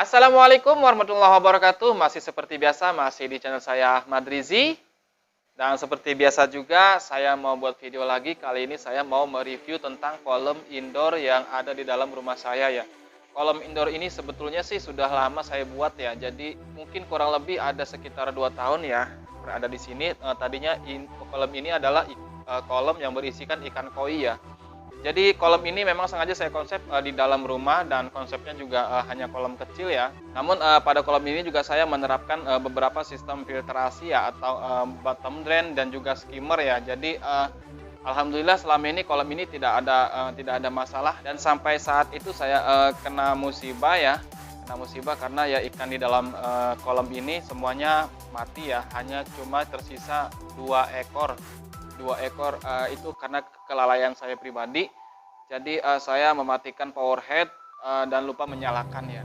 Assalamualaikum warahmatullahi wabarakatuh. Masih seperti biasa, masih di channel saya Ahmad Rizi. Dan seperti biasa juga, saya mau buat video lagi. Kali ini saya mau mereview tentang kolam indoor yang ada di dalam rumah saya ya. Kolam indoor ini sebetulnya sih sudah lama saya buat ya. Jadi mungkin kurang lebih ada sekitar 2 tahun ya berada di sini. Tadinya kolam ini adalah kolam yang berisikan ikan koi ya. Jadi kolam ini memang sengaja saya konsep di dalam rumah dan konsepnya juga hanya kolam kecil ya. Namun pada kolam ini juga saya menerapkan beberapa sistem filtrasi ya atau bottom drain dan juga skimmer ya. Jadi alhamdulillah selama ini kolam ini tidak ada masalah dan sampai saat itu saya kena musibah ya. Kena musibah karena ya ikan di dalam kolam ini semuanya mati ya. Hanya cuma tersisa 2 ekor. 2 ekor itu karena kelalaian saya pribadi. Jadi saya mematikan power head dan lupa menyalakan ya.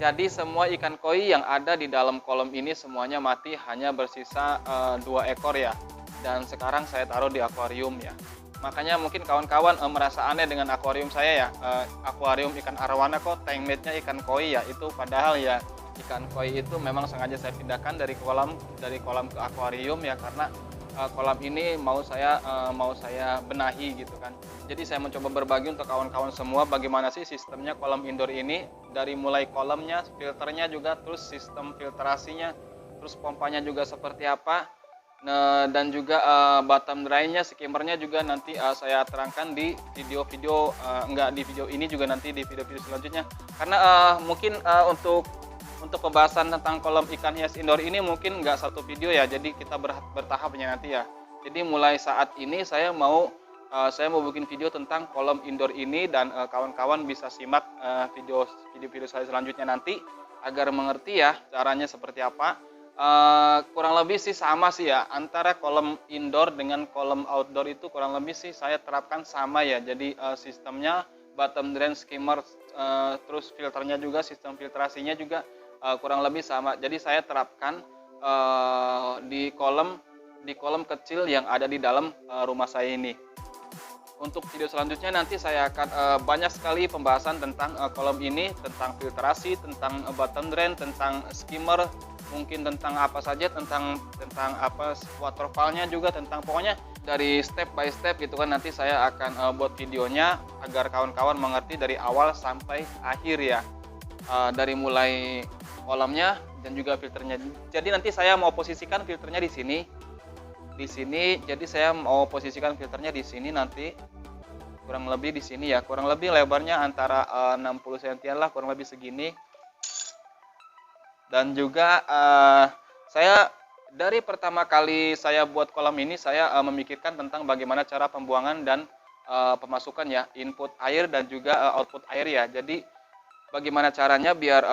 Jadi semua ikan koi yang ada di dalam kolam ini semuanya mati, hanya bersisa 2 ekor ya. Dan sekarang saya taruh di akuarium ya. Makanya mungkin kawan-kawan merasa aneh dengan akuarium saya ya. Akuarium ikan arwana kok tank mate-nya ikan koi ya. Itu padahal ya ikan koi itu memang sengaja saya pindahkan dari kolam ke akuarium ya, karena kolam ini mau saya benahi gitu kan. Jadi saya mencoba berbagi untuk kawan-kawan semua bagaimana sih sistemnya kolam indoor ini, dari mulai kolamnya, filternya juga, terus sistem filtrasinya, terus pompanya juga seperti apa. Nah, dan juga bottom drainnya, skimmernya juga nanti saya terangkan di video-video, enggak di video ini juga, nanti di video-video selanjutnya. Karena mungkin untuk pembahasan tentang kolam ikan hias indoor ini mungkin nggak satu video ya, jadi kita bertahapnya nanti ya. Jadi mulai saat ini saya mau bikin video tentang kolam indoor ini, dan kawan-kawan bisa simak video-video saya selanjutnya nanti agar mengerti ya caranya seperti apa. Kurang lebih sih sama sih ya, antara kolam indoor dengan kolam outdoor itu kurang lebih sih saya terapkan sama ya. Jadi sistemnya bottom drain, skimmer, terus filternya juga, sistem filtrasinya juga kurang lebih sama. Jadi saya terapkan di kolam kecil yang ada di dalam rumah saya ini. Untuk video selanjutnya nanti saya akan banyak sekali pembahasan tentang kolam ini, tentang filtrasi, tentang bottom drain, tentang skimmer, mungkin tentang apa saja, tentang apa waterfallnya juga, tentang pokoknya dari step by step gitu kan. Nanti saya akan buat videonya agar kawan-kawan mengerti dari awal sampai akhir ya. Dari mulai kolamnya dan juga filternya. Jadi nanti saya mau posisikan filternya di sini. Jadi saya mau posisikan filternya di sini nanti. Kurang lebih di sini ya. Kurang lebih lebarnya antara 60 cm lah, kurang lebih segini. Dan juga saya dari pertama kali saya buat kolam ini, saya memikirkan tentang bagaimana cara pembuangan dan pemasukan ya, input air dan juga output air ya. Jadi bagaimana caranya biar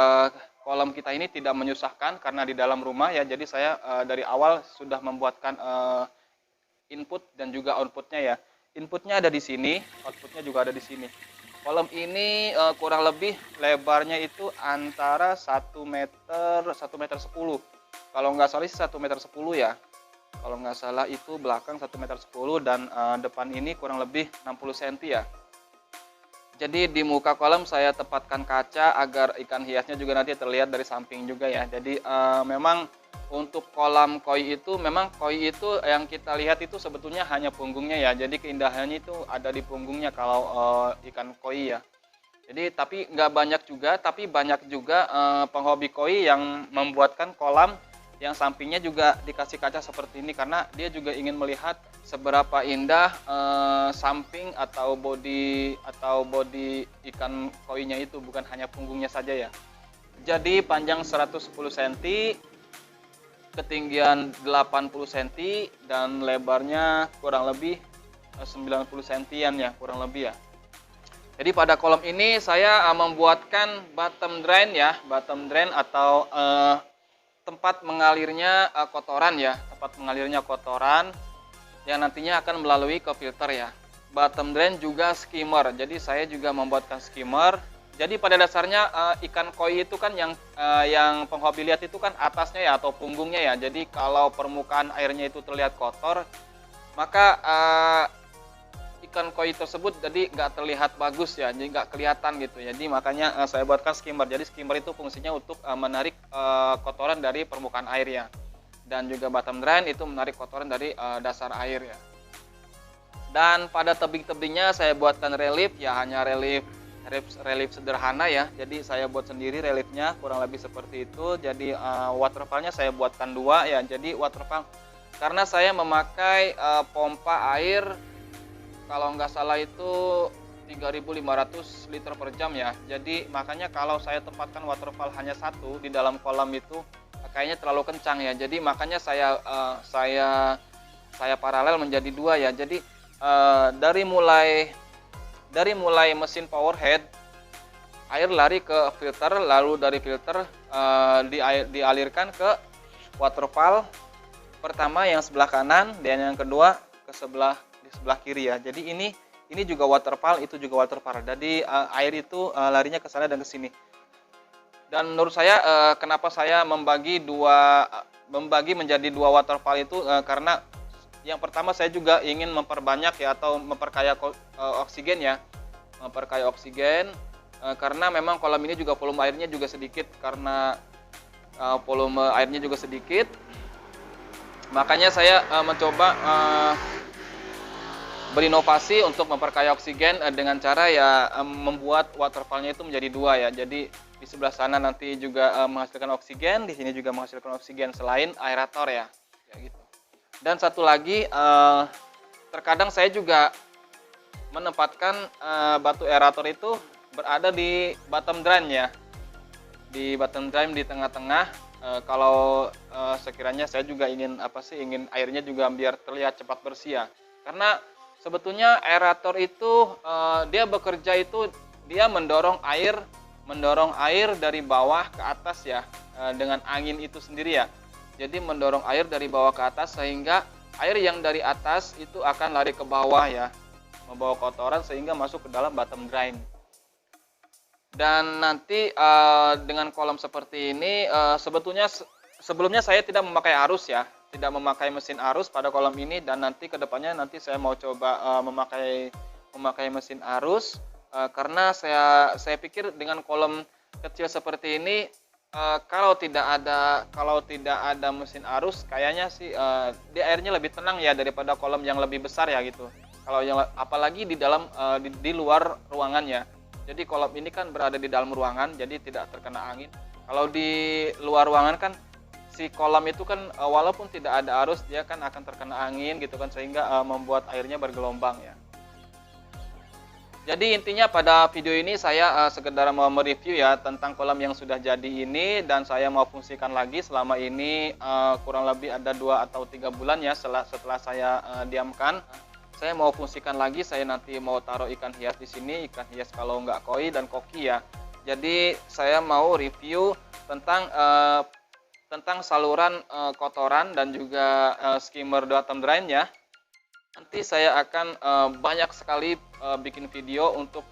kolam kita ini tidak menyusahkan karena di dalam rumah ya. Jadi saya dari awal sudah membuatkan input dan juga outputnya ya. Inputnya ada di sini, outputnya juga ada di sini. Kolam ini kurang lebih lebarnya itu antara 1 meter 10. Kalau nggak salah sih 1 meter 10 ya. Kalau nggak salah itu belakang 1 meter 10 dan depan ini kurang lebih 60 cm ya. Jadi di muka kolam saya tempatkan kaca agar ikan hiasnya juga nanti terlihat dari samping juga ya. Jadi memang untuk kolam koi itu, memang koi itu yang kita lihat itu sebetulnya hanya punggungnya ya. Jadi keindahannya itu ada di punggungnya kalau ikan koi ya. Jadi tapi nggak banyak juga, tapi banyak juga penghobi koi yang membuatkan kolam yang sampingnya juga dikasih kaca seperti ini, karena dia juga ingin melihat seberapa indah samping atau body ikan koinya itu, bukan hanya punggungnya saja ya. Jadi panjang 110 cm, ketinggian 80 cm, dan lebarnya kurang lebih 90 cm ya, kurang lebih ya. Jadi pada kolam ini saya membuatkan bottom drain ya, bottom drain atau tempat mengalirnya kotoran ya, tempat mengalirnya kotoran yang nantinya akan melalui ke filter ya. Bottom drain juga skimmer. Jadi saya juga membuatkan skimmer. Jadi pada dasarnya ikan koi itu kan yang penghobi lihat itu kan atasnya ya atau punggungnya ya. Jadi kalau permukaan airnya itu terlihat kotor, maka menyudutkan koi tersebut jadi nggak terlihat bagus ya, jadi nggak kelihatan gitu. Jadi makanya saya buatkan skimmer. Jadi skimmer itu fungsinya untuk menarik kotoran dari permukaan air ya, dan juga bottom drain itu menarik kotoran dari dasar air ya. Dan pada tebing-tebingnya saya buatkan relief ya, hanya relief sederhana ya. Jadi saya buat sendiri reliefnya kurang lebih seperti itu. Jadi waterfallnya saya buatkan 2 ya. Jadi waterfall karena saya memakai pompa air kalau nggak salah itu 3.500 liter per jam ya. Jadi makanya kalau saya tempatkan waterfall hanya 1 di dalam kolam itu kayaknya terlalu kencang ya. Jadi makanya saya paralel menjadi 2 ya. Jadi dari mulai mesin power head, air lari ke filter, lalu dari filter dialirkan ke waterfall pertama yang sebelah kanan, dan yang kedua di sebelah kiri ya. Jadi ini juga waterfall, itu juga waterfall. Jadi air itu larinya ke sana dan ke sini. Dan menurut saya kenapa saya membagi menjadi 2 waterfall itu karena yang pertama saya juga ingin memperbanyak ya, atau memperkaya oksigen ya. Memperkaya oksigen karena memang kolam ini juga volume airnya juga sedikit, karena volume airnya juga sedikit. Makanya saya mencoba berinovasi untuk memperkaya oksigen dengan cara ya membuat waterfallnya itu menjadi 2 ya. Jadi di sebelah sana nanti juga menghasilkan oksigen, di sini juga menghasilkan oksigen selain aerator ya. Ya gitu. Dan satu lagi, terkadang saya juga menempatkan batu aerator itu berada di bottom drain ya. Di bottom drain di tengah-tengah. Kalau sekiranya saya juga ingin airnya juga biar terlihat cepat bersih ya. Karena sebetulnya aerator itu dia bekerja itu dia mendorong air dari bawah ke atas ya, dengan angin itu sendiri ya. Jadi mendorong air dari bawah ke atas sehingga air yang dari atas itu akan lari ke bawah ya, membawa kotoran sehingga masuk ke dalam bottom drain. Dan nanti dengan kolam seperti ini sebelumnya saya tidak memakai arus ya, tidak memakai mesin arus pada kolam ini, dan nanti kedepannya saya mau coba memakai mesin arus karena saya pikir dengan kolam kecil seperti ini kalau tidak ada mesin arus kayaknya sih dia airnya lebih tenang ya daripada kolam yang lebih besar ya gitu. Kalau yang apalagi di dalam di luar ruangan ya. Jadi kolam ini kan berada di dalam ruangan, jadi tidak terkena angin. Kalau di luar ruangan kan si kolam itu kan walaupun tidak ada arus dia kan akan terkena angin gitu kan, sehingga membuat airnya bergelombang ya. Jadi intinya pada video ini saya sekedar mau mereview ya tentang kolam yang sudah jadi ini, dan saya mau fungsikan lagi selama ini kurang lebih ada 2 atau 3 bulan ya setelah saya diamkan. Saya mau fungsikan lagi, saya nanti mau taruh ikan hias di sini, ikan hias kalau nggak koi dan koki ya. Jadi saya mau review tentang saluran kotoran dan juga skimmer bottom drain ya. Nanti saya akan banyak sekali bikin video untuk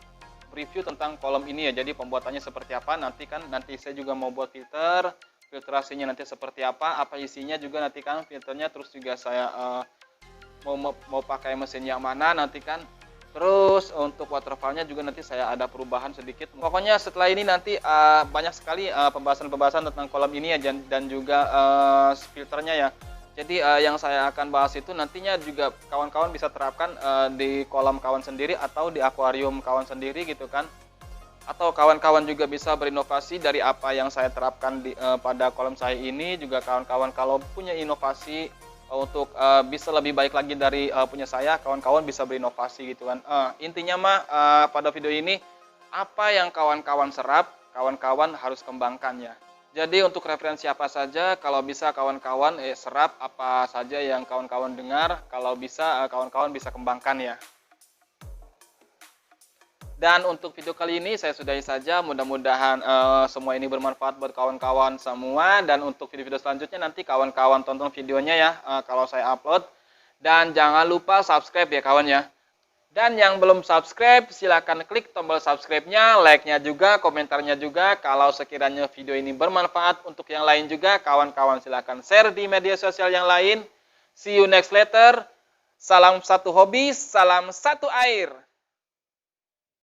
review tentang kolam ini ya. Jadi pembuatannya seperti apa, nanti saya juga mau buat filtrasinya nanti seperti apa isinya juga nanti kan filternya, terus juga saya mau pakai mesin yang mana nanti kan. Terus untuk waterfallnya juga nanti saya ada perubahan sedikit. Pokoknya setelah ini nanti banyak sekali pembahasan tentang kolam ini ya, dan juga filternya ya. Jadi yang saya akan bahas itu nantinya juga kawan-kawan bisa terapkan di kolam kawan sendiri atau di akuarium kawan sendiri gitu kan. Atau kawan-kawan juga bisa berinovasi dari apa yang saya terapkan pada kolam saya ini. Juga kawan-kawan kalau punya inovasi untuk bisa lebih baik lagi dari punya saya, kawan-kawan bisa berinovasi gitu kan. Intinya mah pada video ini apa yang kawan-kawan serap, kawan-kawan harus kembangkan ya. Jadi untuk referensi apa saja, kalau bisa kawan-kawan serap apa saja yang kawan-kawan dengar, kalau bisa kawan-kawan bisa kembangkan ya. Dan untuk video kali ini saya sudahi saja, mudah-mudahan semua ini bermanfaat buat kawan-kawan semua. Dan untuk video-video selanjutnya nanti kawan-kawan tonton videonya ya kalau saya upload. Dan jangan lupa subscribe ya kawan ya. Dan yang belum subscribe silahkan klik tombol subscribe-nya, like-nya juga, komentarnya juga. Kalau sekiranya video ini bermanfaat untuk yang lain juga, kawan-kawan silahkan share di media sosial yang lain. See you next later. Salam satu hobi, salam satu air.